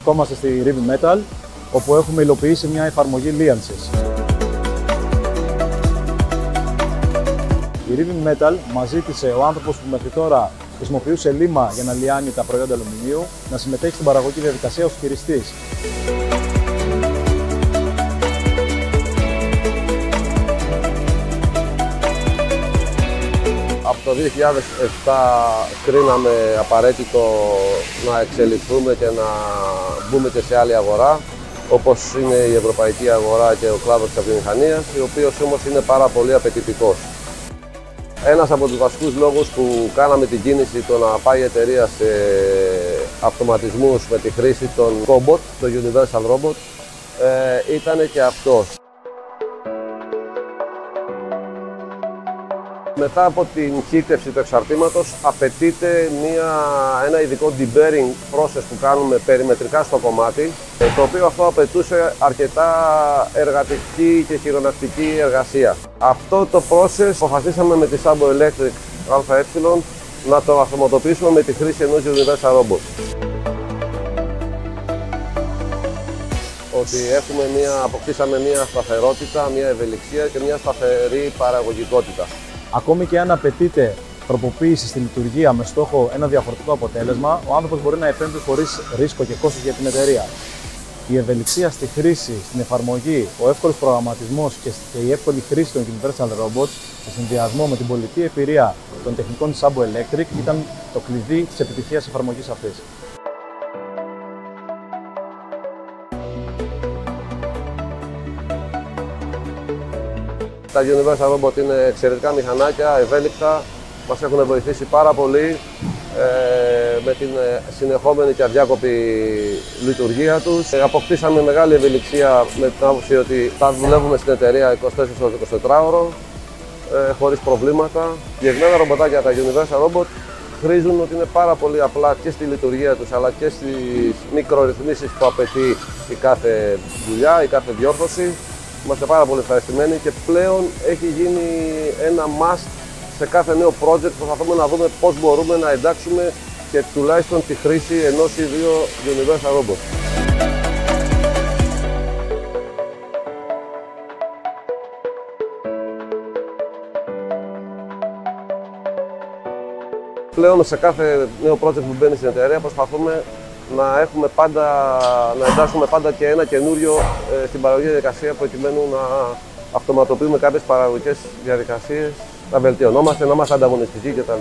Βρισκόμαστε στη Rivi Metal, όπου έχουμε υλοποιήσει μια εφαρμογή λίανσης. Η Rivi Metal μας ζήτησε ο άνθρωπος που μέχρι τώρα χρησιμοποιούσε λίμα για να λιάνει τα προϊόντα αλουμινίου να συμμετέχει στην παραγωγική διαδικασία ως χειριστής. Από το 2007 κρίναμε απαραίτητο να εξελιχθούμε και να μπούμε και σε άλλη αγορά, όπως είναι η ευρωπαϊκή αγορά και ο κλάδος της αυτοκινητομηχανίας, ο οποίος όμως είναι πάρα πολύ απαιτητικός. Ένας από τους βασικούς λόγους που κάναμε την κίνηση το να πάει η εταιρεία σε αυτοματισμούς με τη χρήση των Cobot, το Universal Robot, ήταν και αυτός. Μετά από την χύτευση του εξαρτήματος απαιτείται ένα ειδικό deburring process που κάνουμε περιμετρικά στο κομμάτι, το οποίο αυτό απαιτούσε αρκετά εργατική και χειρονακτική εργασία. Αυτό το process αποφασίσαμε με τη Sabo Electric ΑΕ να το αυτοματοποιήσουμε με τη χρήση ενός Universal Robot. Ότι αποκτήσαμε μια σταθερότητα, μια ευελιξία και μια σταθερή παραγωγικότητα. Ακόμη και αν απαιτείται τροποποίηση στη λειτουργία με στόχο ένα διαφορετικό αποτέλεσμα, ο άνθρωπος μπορεί να επέμβει χωρίς ρίσκο και κόστος για την εταιρεία. Η ευελιξία στη χρήση, στην εφαρμογή, ο εύκολος προγραμματισμός και η εύκολη χρήση των Universal Robots σε συνδυασμό με την πολιτική εμπειρία των τεχνικών της Sabo Electric ήταν το κλειδί της επιτυχίας της εφαρμογής αυτής. Τα Universal Robot είναι εξαιρετικά μηχανάκια, ευέλικτα, μας έχουν βοηθήσει πάρα πολύ με την συνεχόμενη και αδιάκοπη λειτουργία τους. Αποκτήσαμε μεγάλη ευελιξία με την άποψη ότι θα δουλεύουμε στην εταιρεία 24 ώρες 24ωρο, χωρίς προβλήματα. Συγκεκριμένα ρομποτάκια, τα Universal Robot, χρήζουν ότι είναι πάρα πολύ απλά και στη λειτουργία τους αλλά και στις μικρορυθμίσεις που απαιτεί η κάθε δουλειά, η κάθε διόρθωση. Είμαστε πάρα πολύ ευχαριστημένοι και πλέον έχει γίνει ένα must σε κάθε νέο project. Προσπαθούμε να δούμε πώς μπορούμε να εντάξουμε και τουλάχιστον τη χρήση ενός ή δύο Universal Robot. Πλέον σε κάθε νέο project που μπαίνει στην εταιρεία προσπαθούμε να εντάσσουμε πάντα και ένα καινούριο στην παραγωγική διαδικασία προκειμένου να αυτοματοποιούμε κάποιες παραγωγικές διαδικασίες, να βελτιωνόμαστε, να είμαστε ανταγωνιστικοί κτλ.